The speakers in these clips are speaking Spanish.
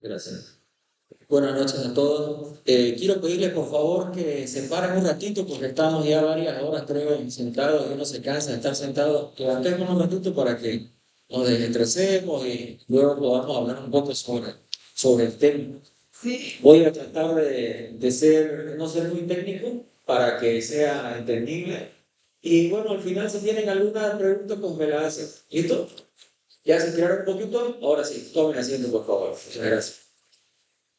Gracias. Buenas noches a todos. Quiero pedirles por favor que se paren un ratito porque estamos ya varias horas, creo, sentados y uno se cansa de estar sentado. Levantemos un ratito para que nos desestresemos y luego podamos hablar un poco sobre el tema. Voy a tratar no ser muy técnico para que sea entendible. Y bueno, al final si tienen alguna pregunta, pues me la hacen. ¿Listo? ¿Ya se tiraron un poquito? Ahora sí, tomen asiento, por favor. Muchas gracias.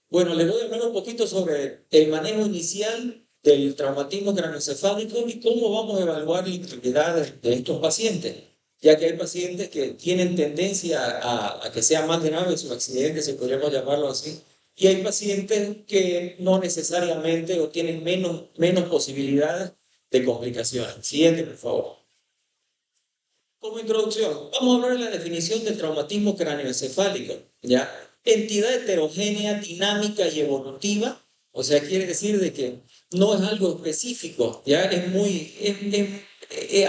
Bueno, les voy a hablar un poquito sobre el manejo inicial del traumatismo craneoencefálico y cómo vamos a evaluar la integridad de estos pacientes, ya que hay pacientes que tienen tendencia a que sea más grave su accidente, si podríamos llamarlo así, y hay pacientes que no necesariamente o tienen menos posibilidades de complicaciones. Siguiente, por favor. Como introducción, vamos a hablar de la definición del traumatismo cráneoencefálico, ¿ya? Entidad heterogénea, dinámica y evolutiva, o sea, quiere decir de que no es algo específico, ¿ya?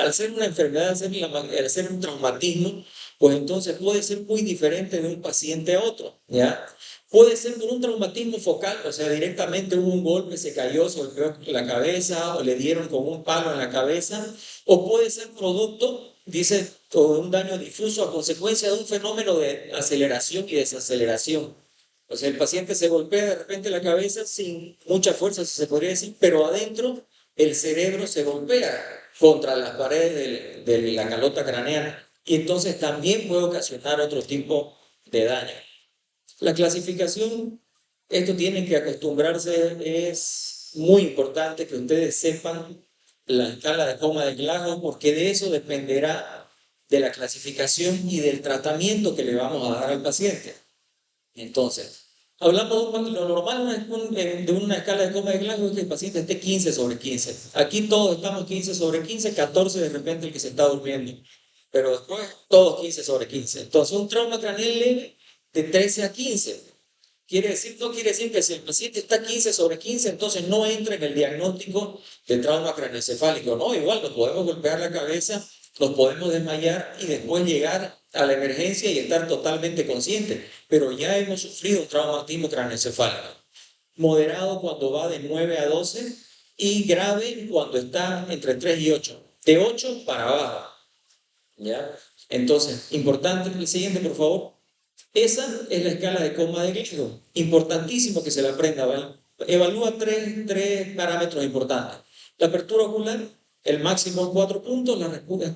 Al ser una enfermedad, al ser un traumatismo, pues entonces puede ser muy diferente de un paciente a otro, ¿ya? Puede ser por un traumatismo focal, o sea, directamente hubo un golpe, se cayó, se golpeó la cabeza o le dieron con un palo en la cabeza, o puede ser producto, dice, o un daño difuso a consecuencia de un fenómeno de aceleración y desaceleración. O sea, el paciente se golpea de repente la cabeza sin mucha fuerza, si se podría decir, pero adentro el cerebro se golpea contra las paredes de la calota craneana y entonces también puede ocasionar otro tipo de daño. La clasificación, esto tienen que acostumbrarse, es muy importante que ustedes sepan la escala de coma de Glasgow porque de eso dependerá de la clasificación y del tratamiento que le vamos a dar al paciente. Entonces, hablamos de lo normal de una escala de coma de Glasgow es que el paciente esté 15 sobre 15. Aquí todos estamos 15 sobre 15, 14 de repente el que se está durmiendo, pero después todos 15 sobre 15. Entonces, un trauma craneal leve de 13 a 15. No quiere decir que si el paciente está 15 sobre 15, entonces no entra en el diagnóstico de trauma craneoencefálico. No, igual nos podemos golpear la cabeza, nos podemos desmayar y después llegar a la emergencia y estar totalmente conscientes, pero ya hemos sufrido un traumatismo craneoencefálico. Moderado cuando va de 9 a 12 y grave cuando está entre 3 y 8. De 8 para abajo. ¿Ya? Entonces, importante, el siguiente, por favor. Esa es la escala de coma de Glasgow. Importantísimo que se la aprenda, ¿vale? Evalúa tres parámetros importantes. La apertura ocular, el máximo en 4 puntos,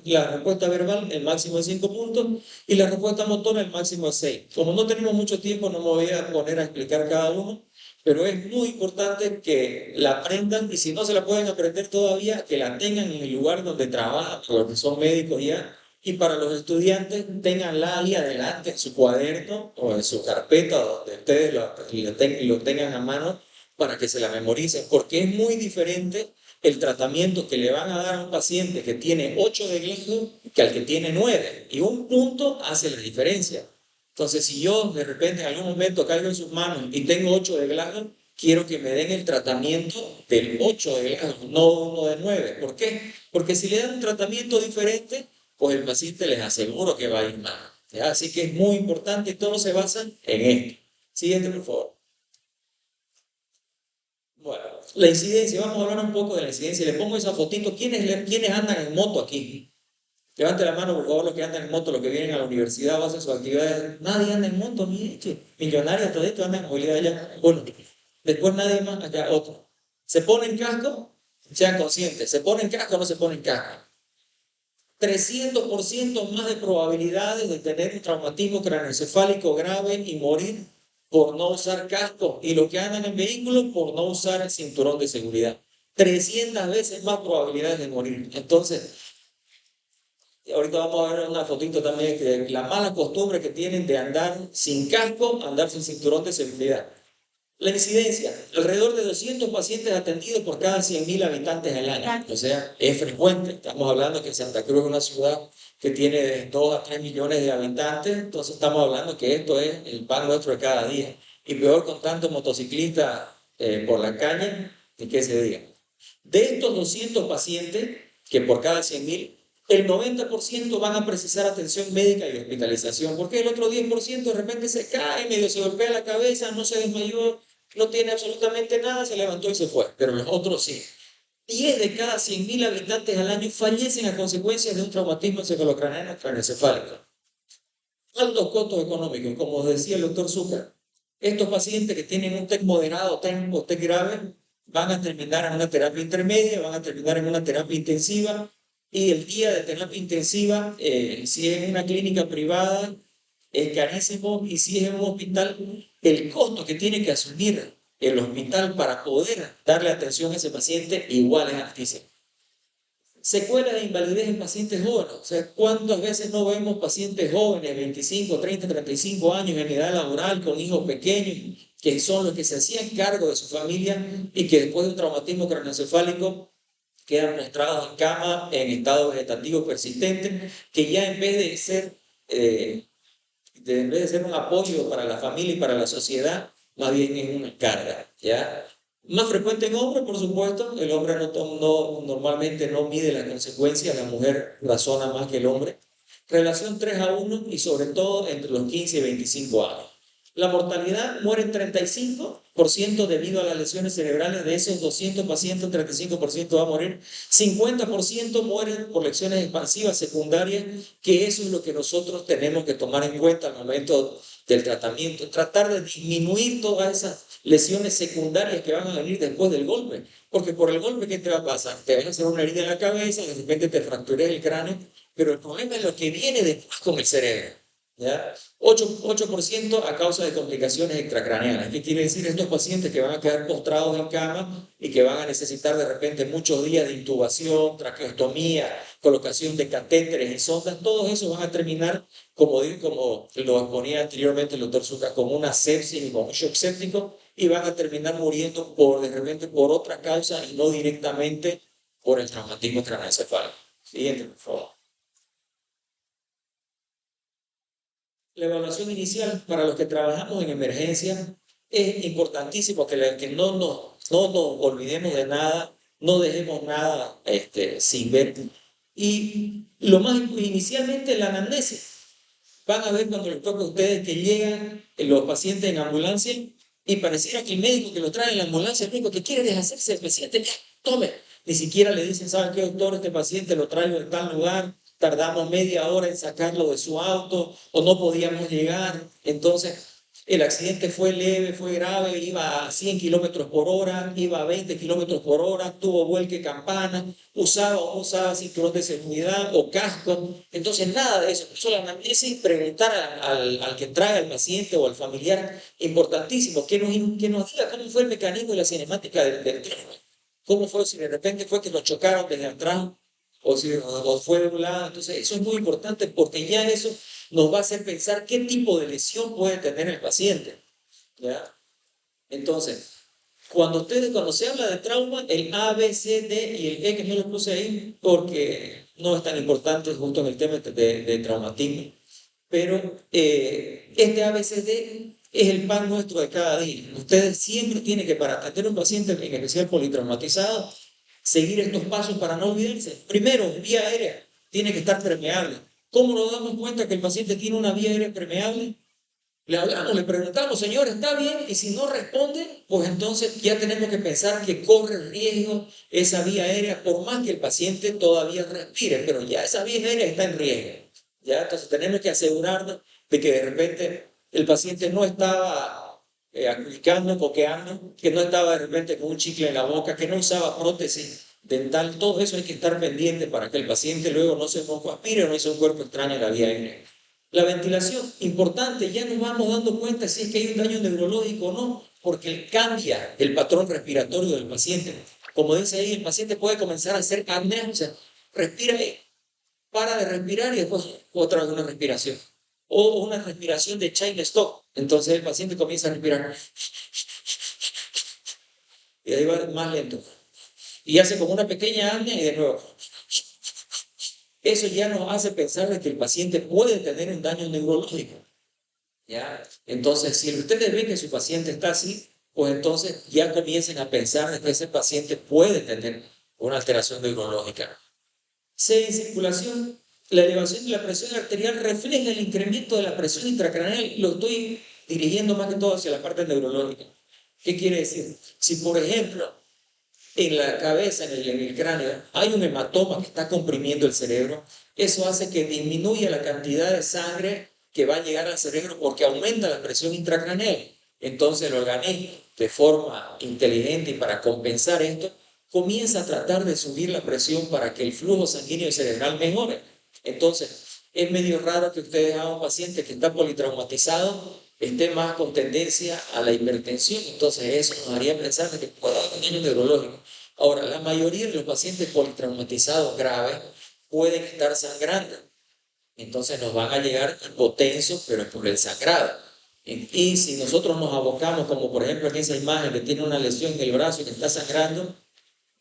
la respuesta verbal, el máximo en 5 puntos, y la respuesta motora, el máximo en 6. Como no tenemos mucho tiempo, no me voy a poner a explicar cada uno, pero es muy importante que la aprendan, y si no se la pueden aprender todavía, que la tengan en el lugar donde trabajan, porque son médicos ya, y para los estudiantes tenganla ahí adelante en su cuaderno o en su carpeta donde ustedes lo tengan a mano para que se la memoricen, porque es muy diferente el tratamiento que le van a dar a un paciente que tiene 8 de Glasgow que al que tiene 9. Y un punto hace la diferencia. Entonces, si yo de repente en algún momento caigo en sus manos y tengo 8 de Glasgow, quiero que me den el tratamiento del 8 de Glasgow, no uno de 9. ¿Por qué? Porque si le dan un tratamiento diferente, pues el paciente les aseguro que va a ir mal. ¿Ya? Así que es muy importante y todo se basa en esto. Siguiente, por favor. Bueno, la incidencia, vamos a hablar un poco de la incidencia. Le pongo esa fotito. ¿Quiénes andan en moto aquí? Levante la mano, por favor, los que andan en moto, los que vienen a la universidad o hacen sus actividades. Nadie anda en moto, ni che. Millonarios, todo esto andan en movilidad allá. Bueno, después nadie más, acá otro. ¿Se ponen casco? Sean conscientes. ¿Se ponen casco o no se ponen casco? 300% más de probabilidades de tener un traumatismo craneoencefálico grave y morir por no usar casco y los que andan en vehículos por no usar el cinturón de seguridad. 300 veces más probabilidades de morir. Entonces, ahorita vamos a ver una fotito también de la mala costumbre que tienen de andar sin casco, andar sin cinturón de seguridad. La incidencia, alrededor de 200 pacientes atendidos por cada 100.000 habitantes al año. O sea, es frecuente. Estamos hablando que Santa Cruz es una ciudad que tiene de 2 a 3 millones de habitantes. Entonces estamos hablando que esto es el pan nuestro de cada día. Y peor con tantos motociclistas por la calle, ni qué se diga. De estos 200 pacientes, que por cada 100.000, el 90% van a precisar atención médica y hospitalización, porque el otro 10% de repente se cae, medio se golpea la cabeza, no se desmayó, no tiene absolutamente nada, se levantó y se fue, pero los otros sí. 10 de cada 100.000 habitantes al año fallecen a consecuencias de un traumatismo encefalocraneano craneoencefálico. Altos costos económicos, como decía el doctor Zucker. Estos pacientes que tienen un TEC moderado o TEC grave van a terminar en una terapia intermedia, van a terminar en una terapia intensiva y el día de terapia intensiva, si es en una clínica privada, es carísimo y si es en un hospital, el costo que tiene que asumir el hospital para poder darle atención a ese paciente igual es altísimo. Secuelas de invalidez en pacientes jóvenes. O sea, ¿cuántas veces no vemos pacientes jóvenes, 25, 30, 35 años en edad laboral, con hijos pequeños, que son los que se hacían cargo de su familia y que después de un traumatismo craneoencefálico quedan postrados en cama en estado vegetativo persistente, que ya en vez de ser un apoyo para la familia y para la sociedad, más bien es una carga, ¿ya? Más frecuente en hombres, por supuesto, el hombre normalmente no mide las consecuencias, la mujer razona más que el hombre. Relación 3:1 y sobre todo entre los 15 y 25 años. La mortalidad muere en 35% debido a las lesiones cerebrales. De esos 200 pacientes, 35% va a morir. 50% mueren por lesiones expansivas secundarias, que eso es lo que nosotros tenemos que tomar en cuenta al momento del tratamiento. Tratar de disminuir todas esas lesiones secundarias que van a venir después del golpe. Porque por el golpe, ¿qué te va a pasar? Te van a hacer una herida en la cabeza, de repente te fracturas el cráneo, pero el problema es lo que viene después con el cerebro. ¿Ya? 8% a causa de complicaciones extracraneales. ¿Qué quiere decir? Estos pacientes que van a quedar postrados en cama y que van a necesitar de repente muchos días de intubación, traqueostomía, colocación de catéteres y sondas, todos esos van a terminar, como lo exponía anteriormente el doctor Zucca, como una sepsis y como un shock séptico, y van a terminar muriendo de repente por otra causa y no directamente por el traumatismo craneoencefálico. Siguiente, por favor. La evaluación inicial para los que trabajamos en emergencia es importantísimo que no nos olvidemos de nada, no dejemos nada sin ver. Y lo más inicialmente la anamnesis. Van a ver cuando les toca a ustedes que llegan los pacientes en ambulancia y pareciera que el médico que lo trae en la ambulancia, el único que quiere es hacerse el paciente, ya, tome. Ni siquiera le dicen, ¿saben qué, doctor? Este paciente lo traigo en tal lugar, tardamos media hora en sacarlo de su auto o no podíamos llegar. Entonces, el accidente fue leve, fue grave, iba a 100 kilómetros por hora, iba a 20 kilómetros por hora, tuvo vuelque campana, usaba o no usaba cinturón de seguridad o casco. Entonces, nada de eso. Solo anamnesis, preguntar al que trae al paciente o al familiar, importantísimo, que nos diga cómo fue el mecanismo y la cinemática del trauma. ¿Cómo fue? Si de repente fue que lo chocaron desde atrás o fue de un lado. Entonces, eso es muy importante porque ya eso nos va a hacer pensar qué tipo de lesión puede tener el paciente. ¿Ya? Entonces, cuando se habla de trauma, el A, B, C, D y el E, que yo lo puse ahí porque no es tan importante justo en el tema de traumatismo, pero este A, B, C, D es el pan nuestro de cada día. Ustedes siempre tienen que, para atender a un paciente, en especial politraumatizado, seguir estos pasos para no olvidarse. Primero, vía aérea, tiene que estar permeable. ¿Cómo nos damos cuenta que el paciente tiene una vía aérea permeable? Le hablamos, le preguntamos, señor, ¿está bien? Y si no responde, pues entonces ya tenemos que pensar que corre riesgo esa vía aérea, por más que el paciente todavía respire, pero ya esa vía aérea está en riesgo. ¿Ya? Entonces tenemos que asegurarnos de que de repente el paciente no estaba aplicando, coqueando, que no estaba de repente con un chicle en la boca, que no usaba prótesis dental. Todo eso hay que estar pendiente para que el paciente luego no se aspire o no hizo un cuerpo extraño en la vía aérea. La ventilación, importante, ya nos vamos dando cuenta si es que hay un daño neurológico o no, porque cambia el patrón respiratorio del paciente. Como dice ahí, el paciente puede comenzar a hacer apnea, o sea, respira, para de respirar y después otra vez una respiración. O una respiración de chain stop. Entonces el paciente comienza a respirar y ahí va más lento. Y hace como una pequeña apnea y de nuevo. Eso ya nos hace pensar de que el paciente puede tener un daño neurológico. ¿Ya? Entonces, si ustedes ven que su paciente está así, pues entonces ya comiencen a pensar de que ese paciente puede tener una alteración neurológica. C en circulación. La elevación de la presión arterial refleja el incremento de la presión intracraneal. Lo estoy dirigiendo más que todo hacia la parte neurológica. ¿Qué quiere decir? Si, por ejemplo, en la cabeza, en el cráneo, hay un hematoma que está comprimiendo el cerebro, eso hace que disminuya la cantidad de sangre que va a llegar al cerebro porque aumenta la presión intracraneal. Entonces el organismo, de forma inteligente y para compensar esto, comienza a tratar de subir la presión para que el flujo sanguíneo y cerebral mejore. Entonces, es medio raro que ustedes a un paciente que está politraumatizado esté más con tendencia a la hipertensión. Entonces, eso nos haría pensar de que puede haber un daño neurológico. Ahora, la mayoría de los pacientes politraumatizados graves pueden estar sangrando. Entonces, nos van a llegar hipotensos, pero por el sangrado. Y si nosotros nos abocamos, como por ejemplo en esa imagen que tiene una lesión en el brazo y que está sangrando,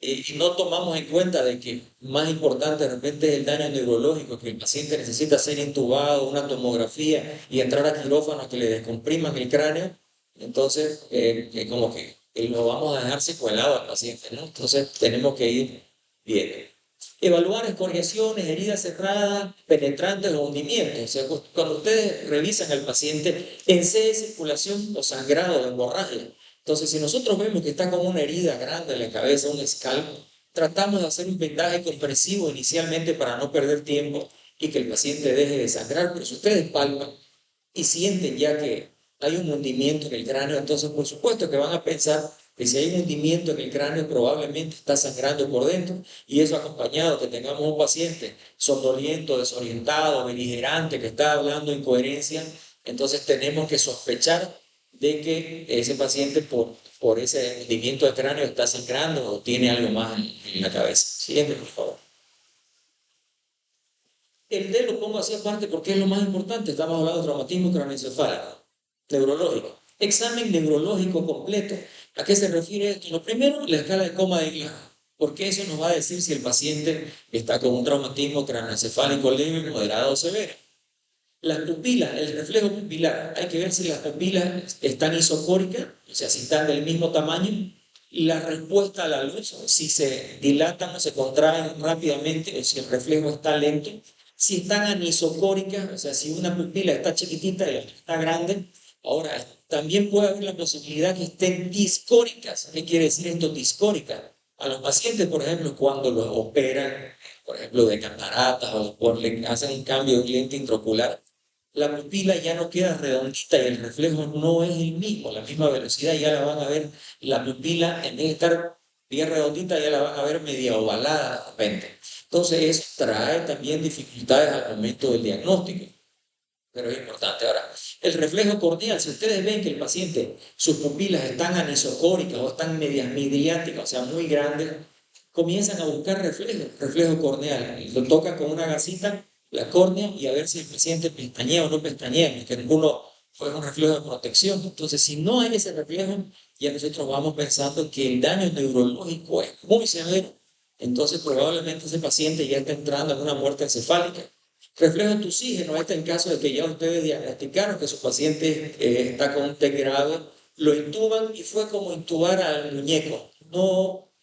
y no tomamos en cuenta de que más importante de repente es el daño neurológico, que el paciente necesita ser intubado, una tomografía y entrar a quirófano que le descompriman el cráneo, entonces como que lo vamos a dejar secuelado al paciente, ¿no? Entonces tenemos que ir bien. Evaluar escoriaciones, heridas cerradas, penetrantes o hundimientos. O sea, cuando ustedes revisan al paciente en sede de circulación o sangrado o hemorragia, entonces, si nosotros vemos que está con una herida grande en la cabeza, un escalpo, tratamos de hacer un vendaje compresivo inicialmente para no perder tiempo y que el paciente deje de sangrar. Pero si ustedes palpan y sienten ya que hay un hundimiento en el cráneo, entonces por supuesto que van a pensar que si hay un hundimiento en el cráneo probablemente está sangrando por dentro, y eso acompañado que tengamos un paciente somnoliento, desorientado, beligerante, que está hablando incoherencia, entonces tenemos que sospechar de que ese paciente por ese hundimiento del cráneo está sangrando o tiene algo más en la cabeza. Siguiente, por favor. El D lo pongo así aparte porque es lo más importante. Estamos hablando de traumatismo craneoencefálico, neurológico. Examen neurológico completo. ¿A qué se refiere esto? Lo primero, la escala de coma de Glasgow, porque eso nos va a decir si el paciente está con un traumatismo craneoencefálico leve, moderado o severo. Las pupilas, el reflejo pupilar, hay que ver si las pupilas están isocóricas, o sea, si están del mismo tamaño. La respuesta a la luz, si se dilatan o se contraen rápidamente, o si el reflejo está lento. Si están anisocóricas, o sea, si una pupila está chiquitita y la otra está grande. Ahora, también puede haber la posibilidad que estén discóricas. ¿Qué quiere decir esto, discórica? A los pacientes, por ejemplo, cuando los operan, por ejemplo, de cataratas o le hacen un cambio de lente intraocular, la pupila ya no queda redondita y el reflejo no es el mismo, la misma velocidad, ya la van a ver, la pupila en vez de estar bien redondita ya la van a ver media ovalada de repente. Entonces eso trae también dificultades al momento del diagnóstico, pero es importante. Ahora, el reflejo corneal, si ustedes ven que el paciente, sus pupilas están anisocóricas o están medias midriáticas, o sea, muy grandes, comienzan a buscar reflejo corneal, y lo tocan con una gasita la córnea y a ver si el paciente pestañea o no pestañea, que ninguno fue un reflejo de protección. Entonces, si no hay ese reflejo, ya nosotros vamos pensando que el daño neurológico es muy severo, entonces probablemente ese paciente ya está entrando en una muerte encefálica. Reflejo de oxígeno, este en caso de que ya ustedes diagnosticaron que su paciente está con un TEC grave, lo intuban y fue como intubar al muñeco.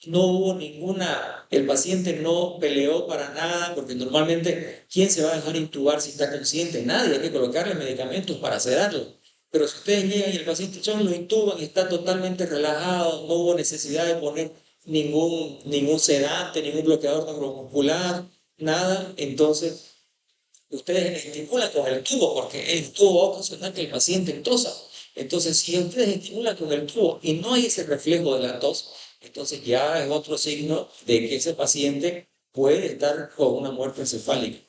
No hubo ninguna, el paciente no peleó para nada, porque normalmente, ¿quién se va a dejar intubar si está consciente? Nadie, hay que colocarle medicamentos para sedarlo. Pero si ustedes llegan y el paciente solo lo intuban y está totalmente relajado, no hubo necesidad de poner ningún sedante, ningún bloqueador neuromuscular, nada, entonces ustedes estimulan con el tubo, porque el tubo va a ocasionar que el paciente tosa. Entonces, si ustedes estimulan con el tubo y no hay ese reflejo de la tos, entonces ya es otro signo de que ese paciente puede estar con una muerte encefálica.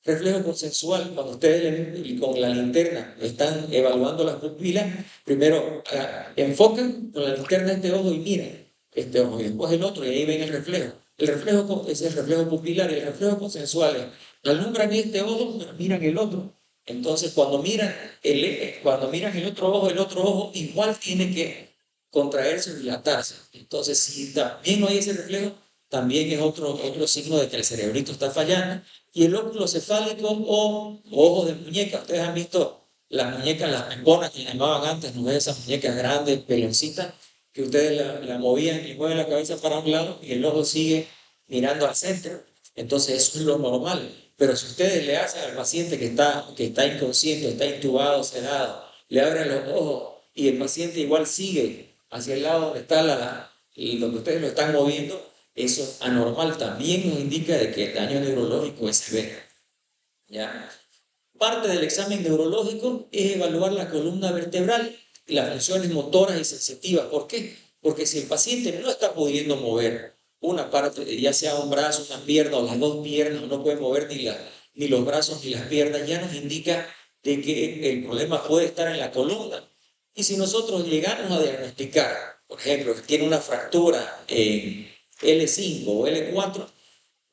Reflejo consensual, cuando ustedes con la linterna están evaluando las pupilas, primero enfocan con la linterna este ojo y miran este ojo, y después el otro, y ahí ven el reflejo. El reflejo es el reflejo pupilar, y el reflejo consensual es, alumbran este ojo, pero miran el otro. Entonces, cuando miran el otro ojo igual tiene que contraerse o dilatarse. Entonces, si también no hay ese reflejo, también es otro signo de que el cerebrito está fallando. Y el óculo cefálico o ojos de muñeca. Ustedes han visto las muñecas, las pembonas que llamaban antes, ¿no? Esas muñecas grandes, peloncitas, que ustedes la movían y mueven la cabeza para un lado y el ojo sigue mirando al centro. Entonces eso es lo normal. Pero si ustedes le hacen al paciente que está inconsciente, está intubado, sedado, le abren los ojos y el paciente igual sigue hacia el lado donde está y donde ustedes lo están moviendo, eso es anormal. También nos indica de que el daño neurológico es severo. ¿Ya? Parte del examen neurológico es evaluar la columna vertebral y las funciones motoras y sensitivas. ¿Por qué? Porque si el paciente no está pudiendo mover una parte, ya sea un brazo, una pierna o las dos piernas, no puede mover ni los brazos ni las piernas, ya nos indica de que el problema puede estar en la columna. Y si nosotros llegamos a diagnosticar, por ejemplo, que tiene una fractura en L5 o L4,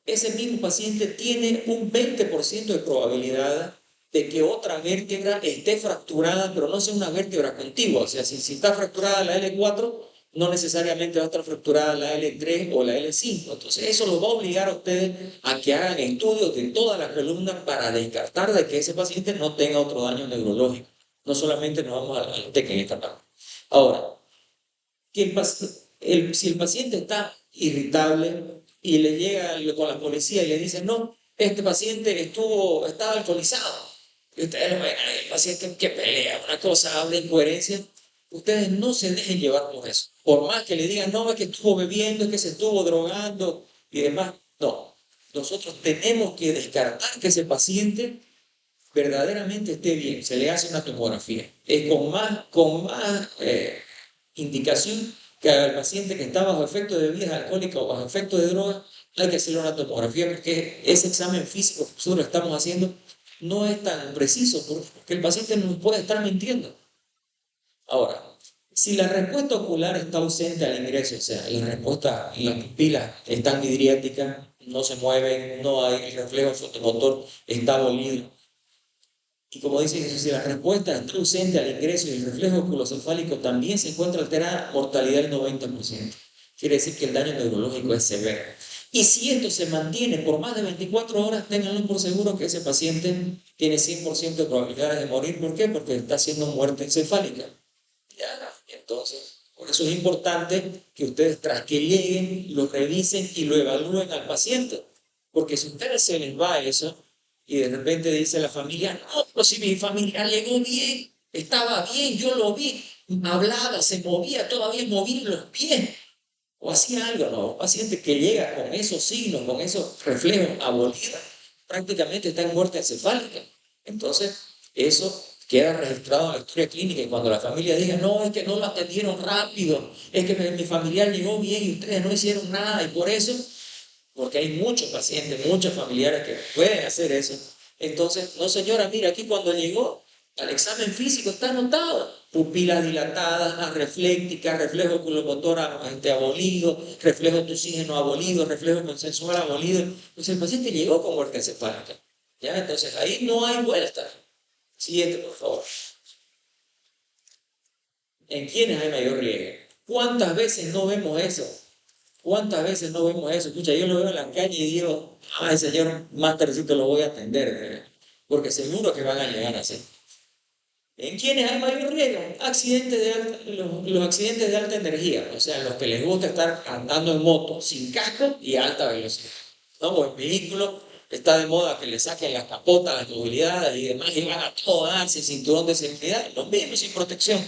ese mismo paciente tiene un 20% de probabilidad de que otra vértebra esté fracturada, pero no sea una vértebra contigua. O sea, si está fracturada la L4, no necesariamente va a estar fracturada la L3 o la L5. Entonces, eso los va a obligar a ustedes a que hagan estudios de toda la columna para descartar de que ese paciente no tenga otro daño neurológico. No solamente nos vamos a la técnica en esta parte. Ahora, si el paciente está irritable y le llega con la policía y le dice, no, este paciente estaba alcoholizado, y ustedes lo ven, el paciente que pelea, una cosa, habla incoherencia, ustedes no se dejen llevar por eso. Por más que le digan, no, es que estuvo bebiendo, es que se estuvo drogando y demás, no. Nosotros tenemos que descartar que ese paciente verdaderamente esté bien. Se le hace una tomografía. Es con más indicación que al paciente que está bajo efecto de bebidas alcohólicas o bajo efecto de drogas, hay que hacerle una tomografía porque ese examen físico que nosotros estamos haciendo no es tan preciso porque el paciente nos puede estar mintiendo. Ahora, si la respuesta ocular está ausente al ingreso, o sea, la respuesta, las pupilas están midriáticas, no se mueven, no hay el reflejo fotomotor, está abolido, y como dice Jesús, si la respuesta está ausente al ingreso y el reflejo oculocefálico también se encuentra alterada, mortalidad del 90%. Quiere decir que el daño neurológico es severo. Y si esto se mantiene por más de 24 horas, ténganlo por seguro que ese paciente tiene 100% de probabilidades de morir. ¿Por qué? Porque está haciendo muerte encefálica. ¿Ya? Entonces, por eso es importante que ustedes tras que lleguen, lo revisen y lo evalúen al paciente. Porque si a ustedes se les va eso y de repente dice la familia, no, pero si mi familia llegó bien, estaba bien, yo lo vi, hablaba, se movía, todavía movía los pies o hacía algo, ¿no? Un paciente que llega con esos signos, con esos reflejos abolidos, prácticamente está en muerte encefálica. Entonces, eso queda registrado en la historia clínica y cuando la familia diga, no, es que no lo atendieron rápido, es que mi familiar llegó bien y ustedes no hicieron nada y por eso, porque hay muchos pacientes, muchos familiares que pueden hacer eso. Entonces, no señora, mira, aquí cuando llegó al examen físico está anotado. Pupilas dilatadas, arreflécticas, reflejo oculomotor abolido, reflejo de oxígeno abolido, reflejo consensual abolido. Entonces el paciente llegó con muerte encefálica. ¿Ya? Entonces ahí no hay vuelta. Siguiente, por favor. ¿En quiénes hay mayor riesgo? ¿Cuántas veces no vemos eso? ¿Cuántas veces no vemos eso? Escucha, yo lo veo en la calle y digo, ay señor, más tardecito lo voy a atender, porque seguro que van a llegar así. ¿En quiénes hay mayor riesgo? Los accidentes de alta energía, o sea, los que les gusta estar andando en moto sin casco y a alta velocidad. ¿No? O en vehículo está de moda que le saquen las capotas, las movilidades y demás y van a todo dar sin cinturón de seguridad, los mismos sin protección.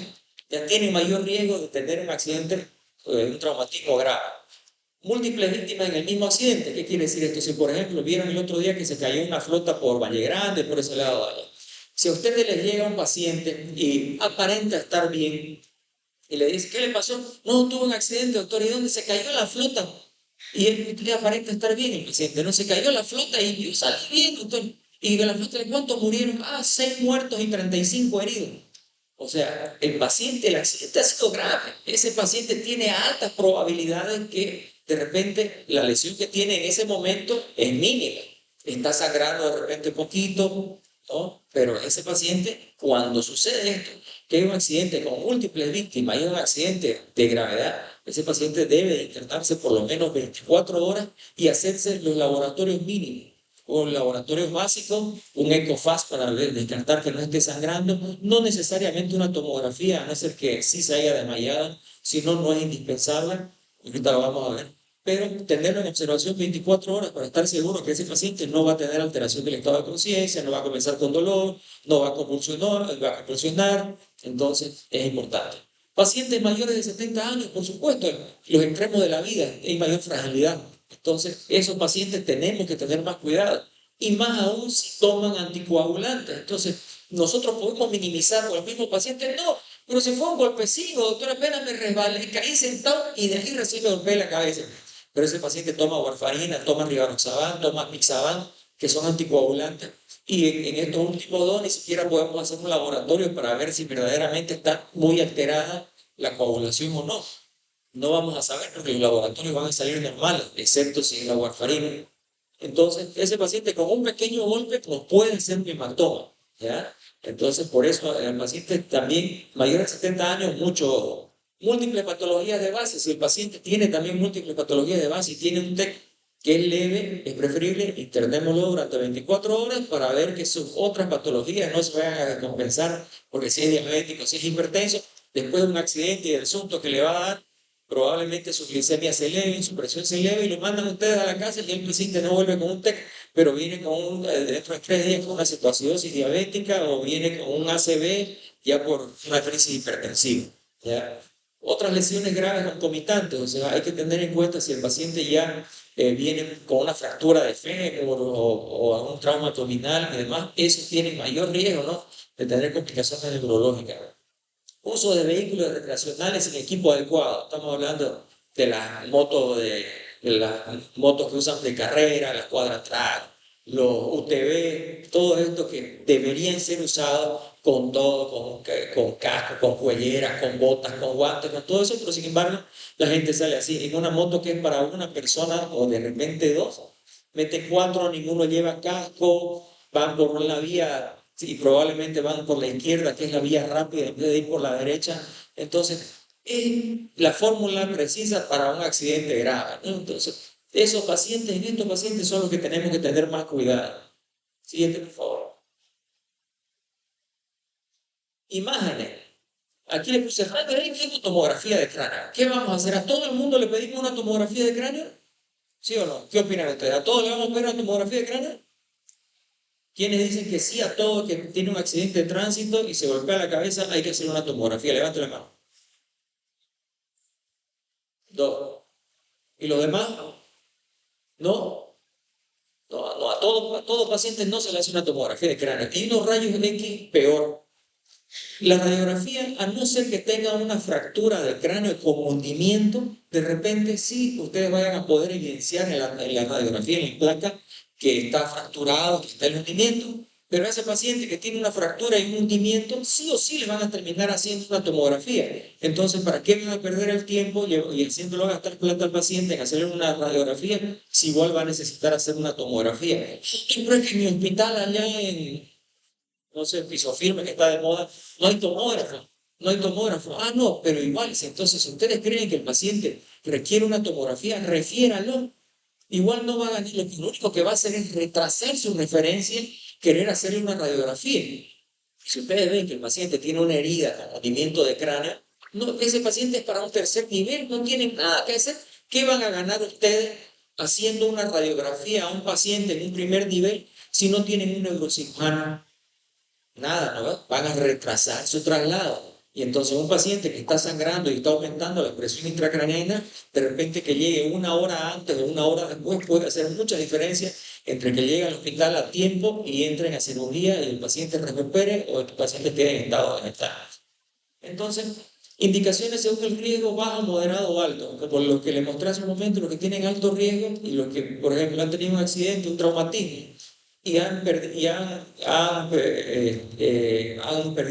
Ya tienen mayor riesgo de tener un accidente, un traumatismo grave. Múltiples víctimas en el mismo accidente. ¿Qué quiere decir esto? Si, por ejemplo, vieron el otro día que se cayó una flota por Valle Grande, por ese lado de allá. Si a ustedes les llega un paciente y aparenta estar bien y le dice, ¿qué le pasó? No, tuvo un accidente, doctor. ¿Y dónde se cayó la flota? Y él aparenta estar bien, el paciente. No se cayó la flota y yo salí bien, doctor. ¿Y de la flota de cuántos murieron? Ah, 6 muertos y 35 heridos. O sea, el accidente ha sido grave. Ese paciente tiene altas probabilidades que de repente la lesión que tiene en ese momento es mínima. Está sangrando de repente poquito, ¿no? Pero ese paciente, cuando sucede esto, que hay un accidente con múltiples víctimas y un accidente de gravedad, ese paciente debe de internarse por lo menos 24 horas y hacerse los laboratorios mínimos un laboratorio básico, un ecofast para descartar que no esté sangrando, no necesariamente una tomografía, a no ser que sí se haya desmayado, si no, no es indispensable. Ahorita lo vamos a ver. pero tenerlo en observación 24 horas para estar seguro que ese paciente no va a tener alteración del estado de conciencia, no va a comenzar con dolor, no va a convulsionar, entonces es importante. Pacientes mayores de 70 años, por supuesto, los extremos de la vida, hay mayor fragilidad. Entonces, esos pacientes tenemos que tener más cuidado. Y más aún si toman anticoagulantes. Entonces, nosotros podemos minimizar con los mismos pacientes. No, pero si fue un golpecito, doctora, apenas me resbalé, caí sentado y de ahí recién me golpeé la cabeza. Pero ese paciente toma warfarina, toma rivaroxaban, toma mixaban, que son anticoagulantes. Y en estos últimos dos ni siquiera podemos hacer un laboratorio para ver si verdaderamente está muy alterada la coagulación o no. No vamos a saber porque los laboratorios van a salir normales, excepto si es la warfarina. Entonces, ese paciente con un pequeño golpe nos puede hacer un hematoma, ¿ya? Entonces, por eso el paciente también mayor de 70 años, múltiples patologías de base. Si el paciente tiene también múltiples patologías de base y tiene un TEC que es leve, es preferible internémoslo durante 24 horas para ver que sus otras patologías no se vayan a descompensar, porque si es diabético, si es hipertenso, después de un accidente y del susto que le va a dar, probablemente su glicemia se eleve, su presión se eleve y lo mandan ustedes a la casa y el paciente no vuelve con un TEC, pero viene dentro de 3 días con una cetoacidosis diabética o viene con un ACV ya por una crisis hipertensiva, ¿ya? Otras lesiones graves concomitantes, o sea, hay que tener en cuenta si el paciente ya viene con una fractura de fémur o un trauma abdominal y demás, esos tienen mayor riesgo, ¿no?, de tener complicaciones neurológicas. Uso de vehículos recreacionales en equipo adecuado. Estamos hablando de las motos que usan de carrera, las quadratrack, los UTV, todo esto que deberían ser usados con todo, con casco, con cuelleras, con botas, con guantes, con todo eso, pero sin embargo la gente sale así. En una moto que es para una persona o de repente dos, mete cuatro, ninguno lleva casco, van por una vía y probablemente van por la izquierda, que es la vía rápida, en vez de ir por la derecha. Entonces, es la fórmula precisa para un accidente grave, ¿no? Entonces, estos pacientes son los que tenemos que tener más cuidado. Siguiente, por favor. Imágenes. Aquí le puse radio X, tomografía de cráneo. ¿Qué vamos a hacer? ¿A todo el mundo le pedimos una tomografía de cráneo? ¿Sí o no? ¿Qué opinan ustedes? ¿A todos le vamos a pedir una tomografía de cráneo? ¿Quiénes dicen que sí a todo que tiene un accidente de tránsito y se golpea la cabeza hay que hacer una tomografía? Levante la mano. Dos. ¿Y los demás? No. No, no, a todos pacientes no se le hace una tomografía de cráneo. Y los rayos X, peor. La radiografía, a no ser que tenga una fractura del cráneo con hundimiento, de repente sí, ustedes vayan a poder evidenciar en la radiografía, en la placa, que está fracturado, que está el hundimiento, pero a ese paciente que tiene una fractura y un hundimiento, sí o sí le van a terminar haciendo una tomografía. Entonces, ¿para qué van a perder el tiempo y haciéndolo gastar plata al paciente en hacerle una radiografía si igual va a necesitar hacer una tomografía? Yo creo que en mi hospital allá en no sé, piso firme que está de moda, no hay tomógrafo, no hay tomógrafo. Ah, no, pero igual, si entonces si ustedes creen que el paciente requiere una tomografía, refiéralo. Igual no va a ganar, lo único que va a hacer es retrasar su referencia, querer hacerle una radiografía. Si ustedes ven que el paciente tiene una herida con hundimiento de cráneo, no, ese paciente es para un tercer nivel, no tienen nada que hacer. ¿Qué van a ganar ustedes haciendo una radiografía a un paciente en un primer nivel si no tienen un neurocirujano? Nada, ¿no? Van a retrasar su traslado. Y entonces un paciente que está sangrando y está aumentando la presión intracraneana, de repente que llegue una hora antes o una hora después puede hacer mucha diferencia entre que llegue al hospital a tiempo y entren a cirugía y el paciente recupere o el paciente quede en estado vegetal. Entonces, indicaciones según el riesgo bajo, moderado o alto. Por lo que le mostré hace un momento, los que tienen alto riesgo y los que, por ejemplo, han tenido un accidente, un traumatismo, y han perdido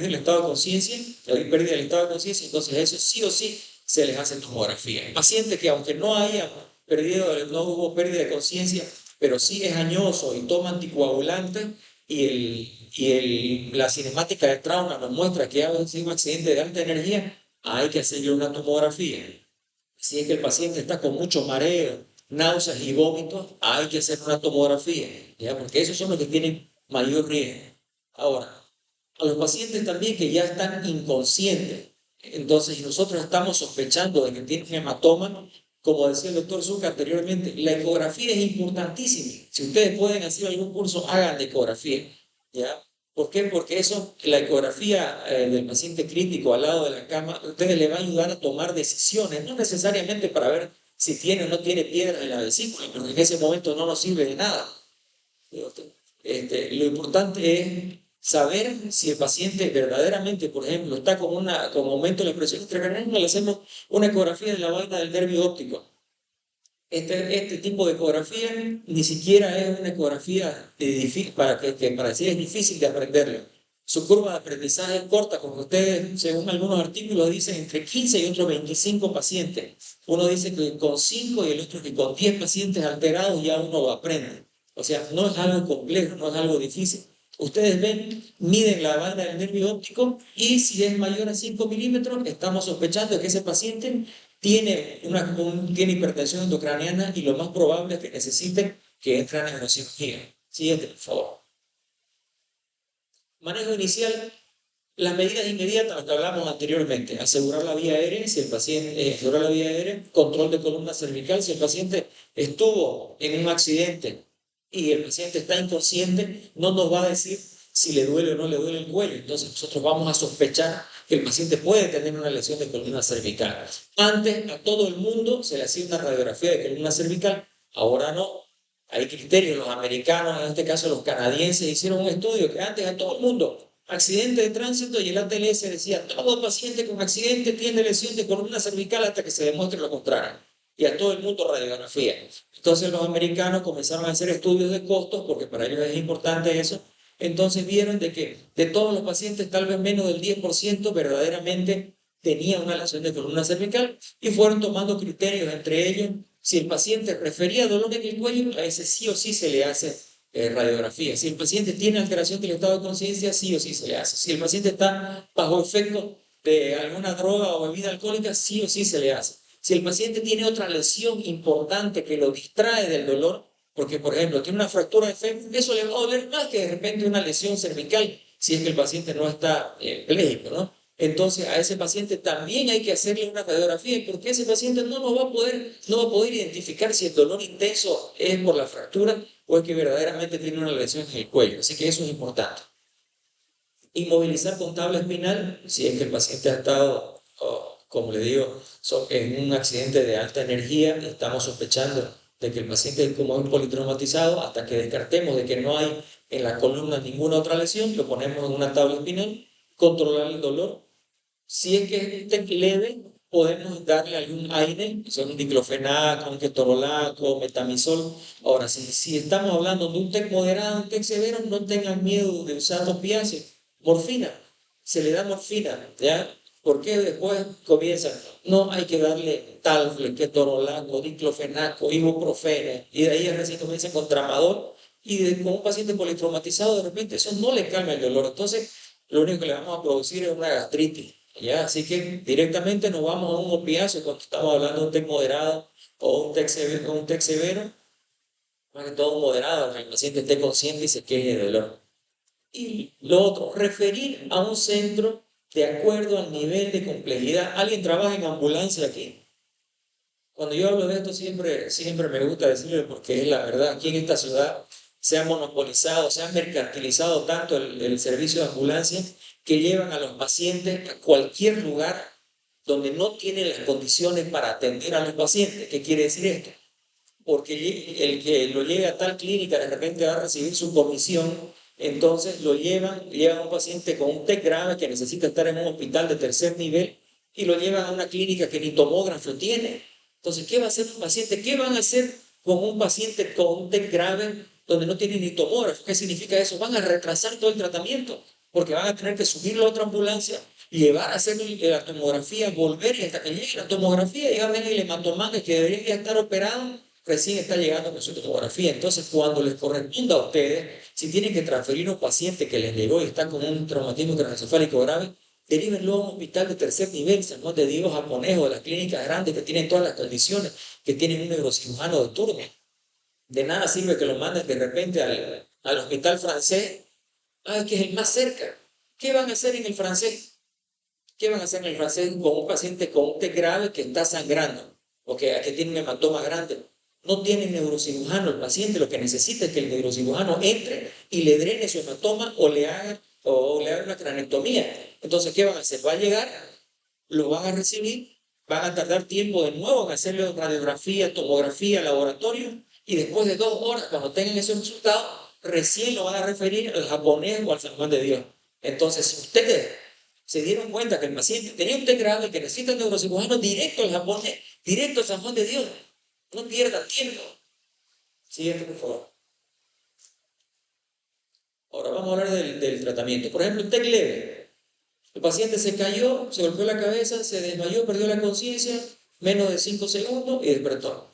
el estado de conciencia, hay pérdida del estado de conciencia, entonces eso sí o sí se les hace tomografía. Paciente que aunque no haya no hubo pérdida de conciencia, pero sí es añoso y toma anticoagulantes la cinemática de trauma nos muestra que ha sido un accidente de alta energía, hay que hacerle una tomografía. Si es que el paciente está con mucho mareo, náuseas y vómitos, hay que hacer una tomografía, ¿ya? Porque esos son los que tienen mayor riesgo. Ahora, a los pacientes también que ya están inconscientes, entonces nosotros estamos sospechando de que tienen hematoma, como decía el doctor Zucca anteriormente, la ecografía es importantísima. Si ustedes pueden hacer algún curso, hagan de ecografía, ¿ya? ¿Por qué? Porque eso, la ecografía del paciente crítico al lado de la cama, a ustedes le va a ayudar a tomar decisiones, no necesariamente para ver si tiene o no tiene piedra en la vesícula, porque en ese momento no nos sirve de nada. Lo importante es saber si el paciente verdaderamente, por ejemplo, está con aumento de la presión intracraneal, le hacemos una ecografía de la vaina del nervio óptico. Este tipo de ecografía ni siquiera es una ecografía para decir es difícil de aprenderlo. Su curva de aprendizaje es corta, como ustedes, según algunos artículos, dicen entre 15 y otros 25 pacientes. Uno dice que con 5 y el otro que con 10 pacientes alterados ya uno lo aprende. O sea, no es algo complejo, no es algo difícil. Ustedes ven, miden la banda del nervio óptico y si es mayor a 5 milímetros, estamos sospechando que ese paciente tiene hipertensión endocraniana y lo más probable es que necesiten que entren en una cirugía. Siguiente, por favor. Manejo inicial, las medidas inmediatas, las que hablamos anteriormente, asegurar la vía aérea, si el paciente, asegurar la vía aérea, control de columna cervical, si el paciente estuvo en un accidente y el paciente está inconsciente, no nos va a decir si le duele o no le duele el cuello. Entonces nosotros vamos a sospechar que el paciente puede tener una lesión de columna cervical. Antes a todo el mundo se le hacía una radiografía de columna cervical, ahora no. Hay criterios, los americanos, en este caso los canadienses, hicieron un estudio que antes a todo el mundo, accidente de tránsito, y el ATLS decía, todo paciente con accidente tiene lesión de columna cervical hasta que se demuestre lo contrario. Y a todo el mundo radiografía. Entonces los americanos comenzaron a hacer estudios de costos, porque para ellos es importante eso. Entonces vieron de que de todos los pacientes, tal vez menos del 10% verdaderamente tenía una lesión de columna cervical, y fueron tomando criterios, entre ellos si el paciente refería dolor en el cuello, a ese sí o sí se le hace radiografía. Si el paciente tiene alteración del estado de conciencia, sí o sí se le hace. Si el paciente está bajo efecto de alguna droga o bebida alcohólica, sí o sí se le hace. Si el paciente tiene otra lesión importante que lo distrae del dolor, porque por ejemplo tiene una fractura de fémur, eso le va a doler más que de repente una lesión cervical, si es que el paciente no está pléjico, ¿no? Entonces a ese paciente también hay que hacerle una radiografía, porque ese paciente no va a poder identificar si el dolor intenso es por la fractura o es que verdaderamente tiene una lesión en el cuello. Así que eso es importante. Inmovilizar con tabla espinal, si es que el paciente ha estado, como le digo, en un accidente de alta energía, estamos sospechando de que el paciente es como un politraumatizado, hasta que descartemos de que no hay en la columna ninguna otra lesión, lo ponemos en una tabla espinal, controlar el dolor. Si es que es leve, podemos darle algún aire, que son un diclofenac, un ketorolaco, metamizol. Ahora, si estamos hablando de un TEC moderado, un TEC severo, no tengan miedo de usar opiáceos. Morfina, se le da morfina, ¿ya? Porque después comienzan, no hay que darle tal, ketorolaco, diclofenaco, ibuprofeno, y de ahí recién comienzan con tramador, y con un paciente politraumatizado, de repente eso no le calma el dolor. Entonces, lo único que le vamos a producir es una gastritis. ¿Ya? Así que directamente nos vamos a un opiáceo cuando estamos hablando de un TEC moderado o un TEC severo, más que todo moderado, que el paciente esté consciente y se queje de dolor. Y lo otro, referir a un centro de acuerdo al nivel de complejidad. ¿Alguien trabaja en ambulancia aquí? Cuando yo hablo de esto siempre me gusta decirlo porque es la verdad. Aquí en esta ciudad se ha monopolizado, se ha mercantilizado tanto el servicio de ambulancia que llevan a los pacientes a cualquier lugar donde no tienen las condiciones para atender a los pacientes. ¿Qué quiere decir esto? Porque el que lo lleve a tal clínica de repente va a recibir su comisión, entonces llevan a un paciente con un TEC grave que necesita estar en un hospital de tercer nivel y lo llevan a una clínica que ni tomógrafo tiene. Entonces, ¿qué va a hacer un paciente? ¿Qué van a hacer con un paciente con un TEC grave donde no tiene ni tomógrafo? ¿Qué significa eso? Van a retrasar todo el tratamiento porque van a tener que subirlo a otra ambulancia, llevar a hacer la tomografía, volver y hasta que llegue la tomografía, ya ven el hematoma que debería ya estar operado, recién está llegando con su tomografía. Entonces, cuando les corresponda a ustedes, si tienen que transferir a un paciente que les llegó y está con un traumatismo craneoencefálico grave, derívenlo a un hospital de tercer nivel, San Juan de Dios, japonés o de las clínicas grandes que tienen todas las condiciones, que tienen un neurocirujano de turno. De nada sirve que lo manden de repente al hospital francés, que es el más cerca. ¿Qué van a hacer en el francés? ¿Qué van a hacer en el francés con un paciente con un TEC grave que está sangrando? o que tiene un hematoma grande. No tiene neurocirujano el paciente, lo que necesita es que el neurocirujano entre y le drene su hematoma o le haga una cranectomía. Entonces, ¿qué van a hacer? Va a llegar, lo van a recibir, van a tardar tiempo de nuevo en hacerle radiografía, tomografía, laboratorio, y después de 2 horas, cuando tengan esos resultados, recién lo van a referir al japonés o al San Juan de Dios. Entonces, si ustedes se dieron cuenta que el paciente tenía un TEC grave y que necesita un neurocirujano, directo al japonés, directo al San Juan de Dios. No pierdan tiempo. Siguiente, por favor. Ahora vamos a hablar del tratamiento. Por ejemplo, el TEC leve. El paciente se cayó, se golpeó la cabeza, se desmayó, perdió la conciencia, menos de 5 segundos y despertó.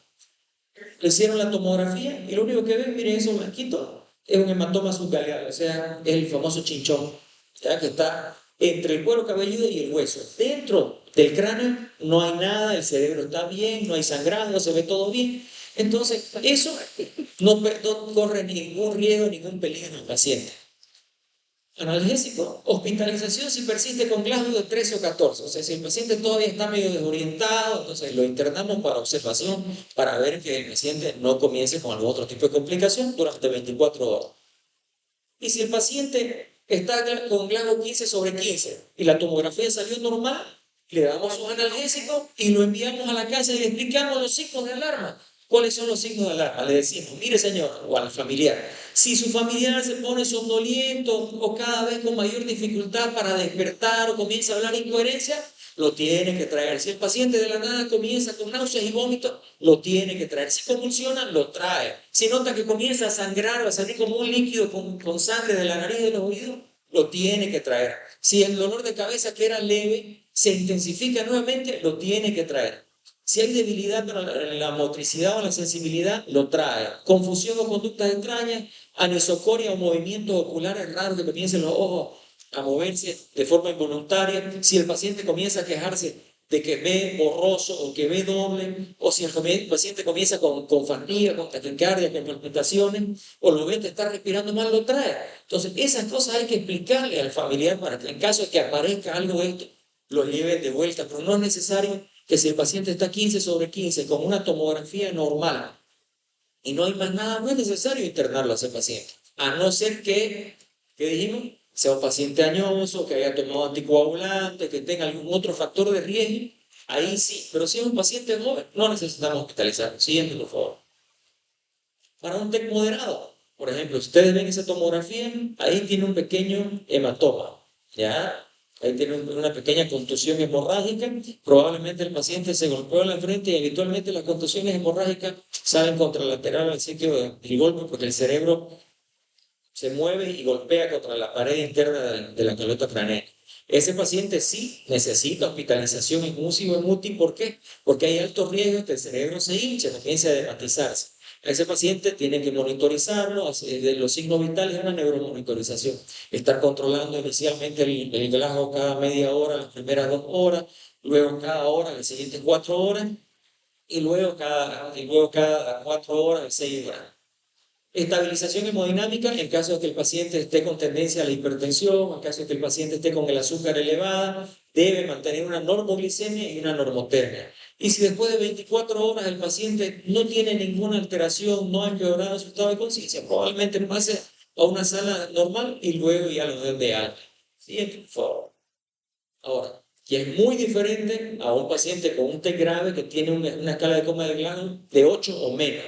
Le hicieron la tomografía y lo único que ven, miren eso blanquito, es un hematoma subgaleal, o sea, es el famoso chinchón, ya que está entre el cuero cabelludo y el hueso. Dentro del cráneo no hay nada, el cerebro está bien, no hay sangrado, se ve todo bien. Entonces, eso no corre ningún riesgo, ningún peligro en el paciente. Analgésico, hospitalización si persiste con Glasgow de 13 o 14. O sea, si el paciente todavía está medio desorientado, entonces lo internamos para observación, para ver que el paciente no comience con algún otro tipo de complicación durante 24 horas. Y si el paciente está con Glasgow 15/15 y la tomografía salió normal, le damos un analgésico y lo enviamos a la casa y le explicamos los signos de alarma. ¿Cuáles son los signos de alarma? Le decimos, mire señor, o al familiar, si su familiar se pone somnoliento o cada vez con mayor dificultad para despertar o comienza a hablar incoherencia, lo tiene que traer. Si el paciente de la nada comienza con náuseas y vómitos, lo tiene que traer. Si convulsiona, lo trae. Si nota que comienza a sangrar o a salir como un líquido con sangre de la nariz y de los oídos, lo tiene que traer. Si el dolor de cabeza que era leve se intensifica nuevamente, lo tiene que traer. Si hay debilidad en la motricidad o la sensibilidad, lo trae. Confusión o conductas extrañas, anisocoria o movimientos oculares raros que comiencen los ojos a moverse de forma involuntaria. Si el paciente comienza a quejarse de que ve borroso o que ve doble, o si el paciente comienza con fatiga, con taquicardia, con palpitaciones, o lo ve que está respirando mal, lo trae. Entonces, esas cosas hay que explicarle al familiar para que en caso de que aparezca algo de esto, lo lleven de vuelta, pero no es necesario que si el paciente está 15/15 con una tomografía normal y no hay más nada, no es necesario internarlo a ese paciente, a no ser que dijimos, sea un paciente añoso, que haya tomado anticoagulantes, que tenga algún otro factor de riesgo, ahí sí, pero si es un paciente joven, no necesitamos hospitalizarlo. Siguiente, por favor. Para un TEC moderado, por ejemplo, ustedes ven esa tomografía, ahí tiene un pequeño hematoma, ¿ya? Ahí tiene una pequeña contusión hemorrágica, probablemente el paciente se golpeó en la frente y habitualmente las contusiones hemorrágicas salen contralateral al sitio del golpe porque el cerebro se mueve y golpea contra la pared interna de la calota craneal. Ese paciente sí necesita hospitalización en UCI o en UTI. ¿Por qué? Porque hay altos riesgos que el cerebro se hinche, comience a dermatizarse. A ese paciente tiene que monitorizarlo, de los signos vitales es una neuromonitorización. Estar controlando inicialmente el Glasgow cada media hora, las primeras 2 horas, luego cada hora, las siguientes 4 horas, y luego cada 4 horas, de 6 horas. Estabilización hemodinámica en caso de que el paciente esté con tendencia a la hipertensión, en caso de que el paciente esté con el azúcar elevada, debe mantener una normoglicemia y una normotermia. Y si después de 24 horas el paciente no tiene ninguna alteración, no ha empeorado su estado de conciencia, probablemente pase a una sala normal y luego ya lo den de alta. Siguiente, por favor. Ahora, que es muy diferente a un paciente con un TEC grave que tiene una escala de coma de Glasgow de 8 o menos.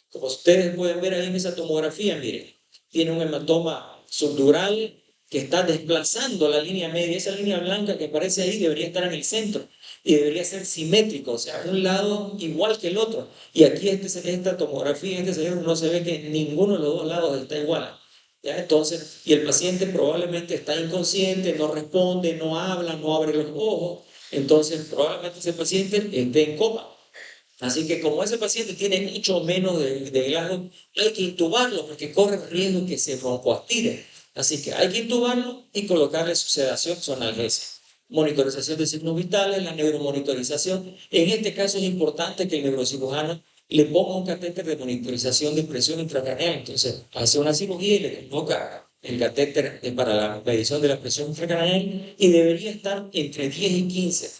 Como ustedes pueden ver ahí en esa tomografía, miren, tiene un hematoma subdural que está desplazando la línea media. Esa línea blanca que aparece ahí debería estar en el centro y debería ser simétrico, o sea, un lado igual que el otro. Y aquí esta tomografía, este cerebro, no se ve que ninguno de los dos lados está igual. ¿Ya? Entonces, y el paciente probablemente está inconsciente, no responde, no habla, no abre los ojos. Entonces, probablemente ese paciente esté en coma. Así que como ese paciente tiene mucho menos de Glasgow, hay que intubarlo porque corre el riesgo que se broncoaspire. Así que hay que intubarlo y colocarle su sedación, su analgesia. Monitorización de signos vitales, la neuromonitorización. En este caso es importante que el neurocirujano le ponga un catéter de monitorización de presión intracraneal. Entonces, hace una cirugía y le coloca el catéter para la medición de la presión intracraneal y debería estar entre 10 y 15.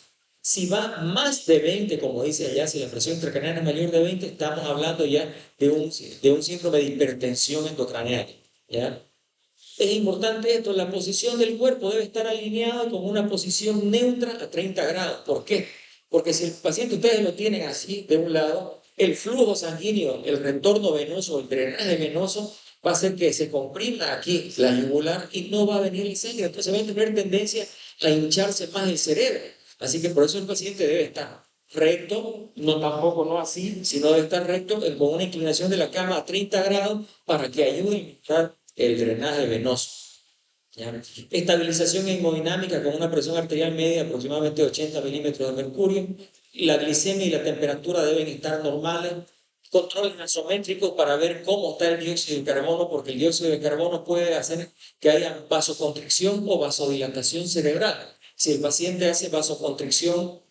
Si va más de 20, como dice allá, si la presión intracraneana es mayor de 20, estamos hablando ya de un síndrome de hipertensión endocraneal, ¿ya? Es importante esto, la posición del cuerpo debe estar alineada con una posición neutra a 30 grados. ¿Por qué? Porque si el paciente ustedes lo tienen así, de un lado, el flujo sanguíneo, el retorno venoso, el drenaje venoso, va a hacer que se comprima aquí la yugular y no va a venir el sangre. Entonces va a tener tendencia a hincharse más el cerebro. Así que por eso el paciente debe estar recto, no tampoco no así, sino debe estar recto con una inclinación de la cama a 30 grados para que ayude a evitar el drenaje venoso. ¿Ya? Estabilización hemodinámica con una presión arterial media de aproximadamente 80 milímetros de mercurio. La glicemia y la temperatura deben estar normales. Controles nasométricos para ver cómo está el dióxido de carbono, porque el dióxido de carbono puede hacer que haya vasoconstricción o vasodilatación cerebral. Si el paciente hace vasoconstricción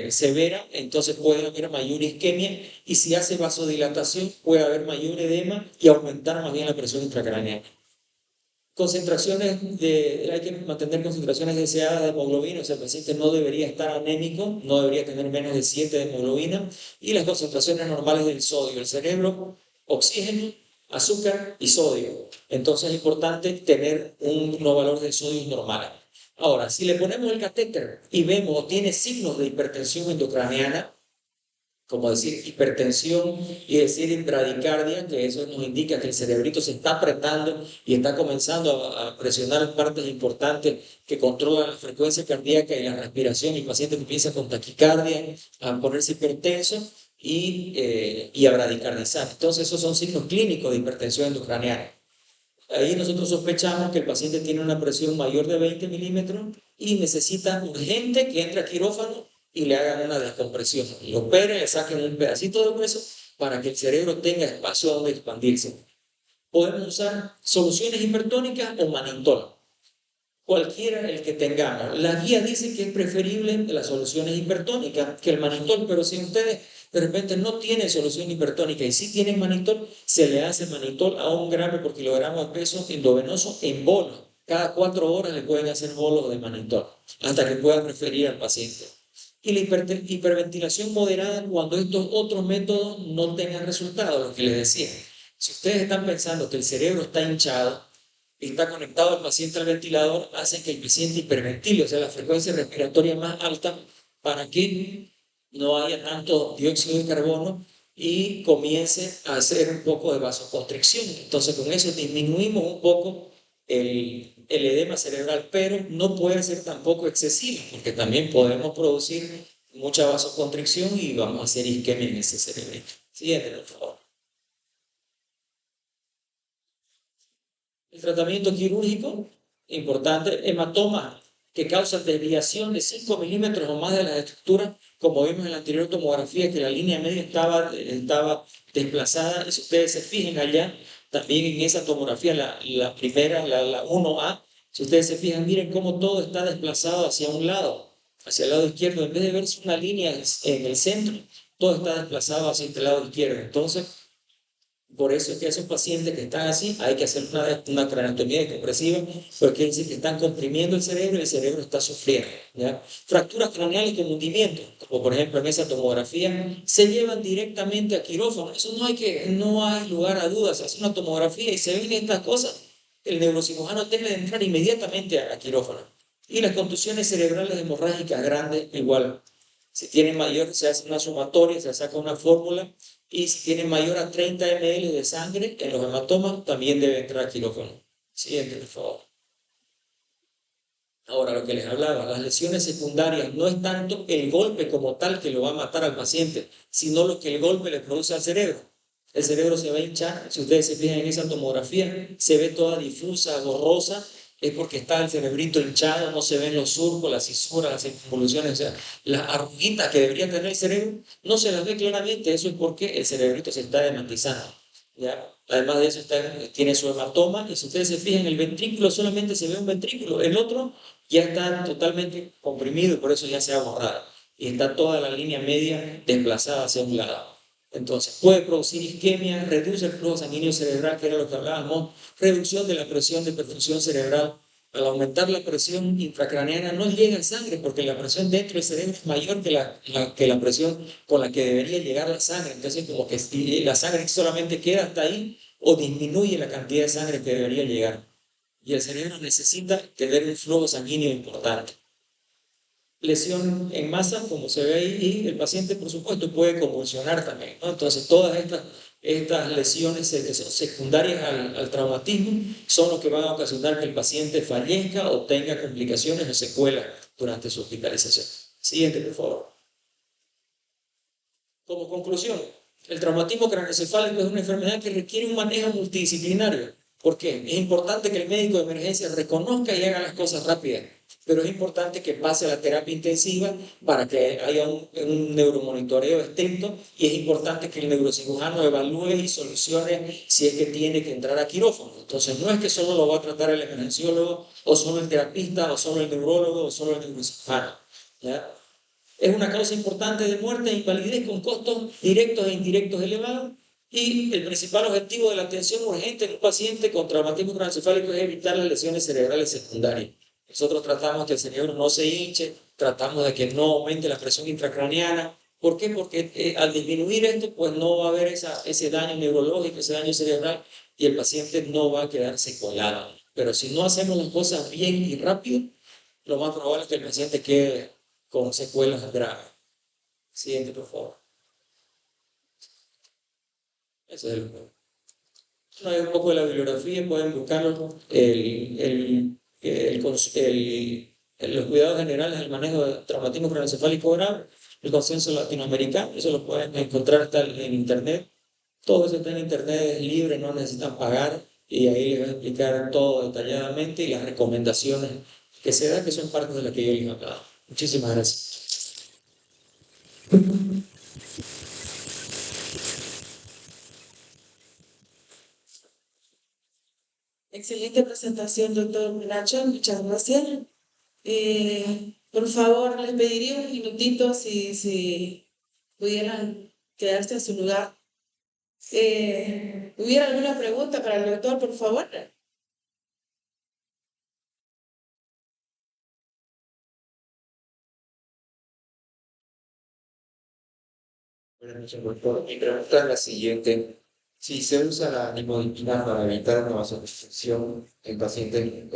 severa, entonces puede haber mayor isquemia, y si hace vasodilatación puede haber mayor edema y aumentar más bien la presión intracraneal. Hay que mantener concentraciones deseadas de hemoglobina, o sea, el paciente no debería estar anémico, no debería tener menos de 7 de hemoglobina, y las concentraciones normales del sodio, el cerebro, oxígeno, azúcar y sodio. Entonces es importante tener unos valores de sodio normales. Ahora, si le ponemos el catéter y vemos o tiene signos de hipertensión endocraneana, como decir hipertensión y decir bradicardia, que eso nos indica que el cerebrito se está apretando y está comenzando a presionar partes importantes que controlan la frecuencia cardíaca y la respiración, y el paciente empieza con taquicardia, a ponerse hipertenso y a bradicardizar. Entonces esos son signos clínicos de hipertensión endocraneana. Ahí nosotros sospechamos que el paciente tiene una presión mayor de 20 milímetros y necesita urgente que entre a quirófano y le hagan una descompresión. Lo operen, le saquen un pedacito de hueso para que el cerebro tenga espacio donde expandirse. Podemos usar soluciones hipertónicas o manitol, cualquiera el que tengamos. La guía dice que es preferible las soluciones hipertónicas que el manitol, pero si ustedes de repente no tienen solución hipertónica y sí tienen manitol, se le hace manitol a 1 gramo por kilogramo de peso endovenoso en bolo. Cada 4 horas le pueden hacer bolos de manitol hasta que puedan referir al paciente. Y la hiperventilación moderada cuando estos otros métodos no tengan resultado, lo que les decía. Si ustedes están pensando que el cerebro está hinchado, está conectado el paciente al ventilador, hace que el paciente hiperventile, o sea, la frecuencia respiratoria más alta, para que no haya tanto dióxido de carbono y comience a hacer un poco de vasoconstricción. Entonces, con eso disminuimos un poco el edema cerebral, pero no puede ser tampoco excesivo, porque también podemos producir mucha vasoconstricción y vamos a hacer isquemia en ese cerebro. Siguiente, por favor. El tratamiento quirúrgico, importante, hematoma que causan desviación de 5 milímetros o más de las estructuras, como vimos en la anterior tomografía, que la línea media estaba desplazada. Y si ustedes se fijan allá, también en esa tomografía, la primera, la 1A, si ustedes se fijan, miren cómo todo está desplazado hacia un lado, hacia el lado izquierdo. En vez de verse una línea en el centro, todo está desplazado hacia el lado izquierdo. Entonces, por eso es que a esos pacientes que están así hay que hacer una craneotomía compresiva, porque quiere decir que están comprimiendo el cerebro y el cerebro está sufriendo, ¿ya? Fracturas craneales con hundimiento, como por ejemplo en esa tomografía, se llevan directamente a quirófano. Eso no hay lugar a dudas. Se hace una tomografía y se ven estas cosas, el neurocirujano debe de entrar inmediatamente a quirófano. Y las contusiones cerebrales hemorrágicas grandes, igual. Si tienen mayor, se hace una sumatoria, se saca una fórmula, y si tiene mayor a 30 ml de sangre en los hematomas, también debe entrar a quirófano. Siguiente, por favor. Ahora, lo que les hablaba, las lesiones secundarias no es tanto el golpe como tal que lo va a matar al paciente, sino lo que el golpe le produce al cerebro. El cerebro se va a hinchar. Si ustedes se fijan en esa tomografía, se ve toda difusa, borrosa, es porque está el cerebrito hinchado, no se ven los surcos, las cisuras, las involuciones, o sea, las arruguitas que debería tener el cerebro, no se las ve claramente. Eso es porque el cerebrito se está hematizando, ¿ya? Además de eso, tiene su hematoma, y si ustedes se fijan, el ventrículo solamente se ve un ventrículo, el otro ya está totalmente comprimido y por eso ya se ha borrado. Y está toda la línea media desplazada hacia un lado. Entonces, puede producir isquemia, reduce el flujo sanguíneo cerebral, que era lo que hablábamos, reducción de la presión de perfusión cerebral, Al aumentar la presión intracraneana no llega sangre porque la presión dentro del cerebro es mayor que la presión con la que debería llegar la sangre. Entonces, como que si la sangre solamente queda hasta ahí o disminuye la cantidad de sangre que debería llegar. Y el cerebro necesita tener un flujo sanguíneo importante. Lesión en masa, como se ve ahí, y el paciente, por supuesto, puede convulsionar también, ¿no? Entonces, todas estas lesiones que son secundarias al traumatismo son los que van a ocasionar que el paciente fallezca o tenga complicaciones o secuelas durante su hospitalización. Siguiente, por favor. Como conclusión, el traumatismo craneoencefálico es una enfermedad que requiere un manejo multidisciplinario. ¿Por qué? Es importante que el médico de emergencia reconozca y haga las cosas rápidas, pero es importante que pase a la terapia intensiva para que haya un neuromonitoreo estricto y es importante que el neurocirujano evalúe y solucione si es que tiene que entrar a quirófano. Entonces, no es que solo lo va a tratar el emergenciólogo o solo el terapista o solo el neurólogo o solo el neurocirujano, ¿ya? Es una causa importante de muerte e invalidez con costos directos e indirectos elevados. Y el principal objetivo de la atención urgente en un paciente con traumatismo craneoencefálico es evitar las lesiones cerebrales secundarias. Nosotros tratamos que el cerebro no se hinche, tratamos de que no aumente la presión intracraneana. ¿Por qué? Porque al disminuir esto, pues no va a haber ese daño neurológico, ese daño cerebral, y el paciente no va a quedar secuelado. Pero si no hacemos las cosas bien y rápido, lo más probable es que el paciente quede con secuelas graves. Siguiente, por favor. Eso es no hay un poco de la bibliografía, pueden buscarlo. Los cuidados generales del manejo de traumatismo craneoencefálico grave, el consenso latinoamericano, eso lo pueden encontrar en internet. Todo eso está en internet, es libre, no necesitan pagar y ahí les voy a explicar todo detalladamente y las recomendaciones que se dan, que son parte de las que yo les he hablado. Muchísimas gracias. Excelente presentación, doctor Nacho. Muchas gracias. Por favor, les pediría un minutito si pudieran quedarse a su lugar. ¿Hubiera alguna pregunta para el doctor, por favor? Buenas noches, doctor. Mi pregunta es la siguiente. Si se usa la nimodipina para evitar una vasoconstricción en pacientes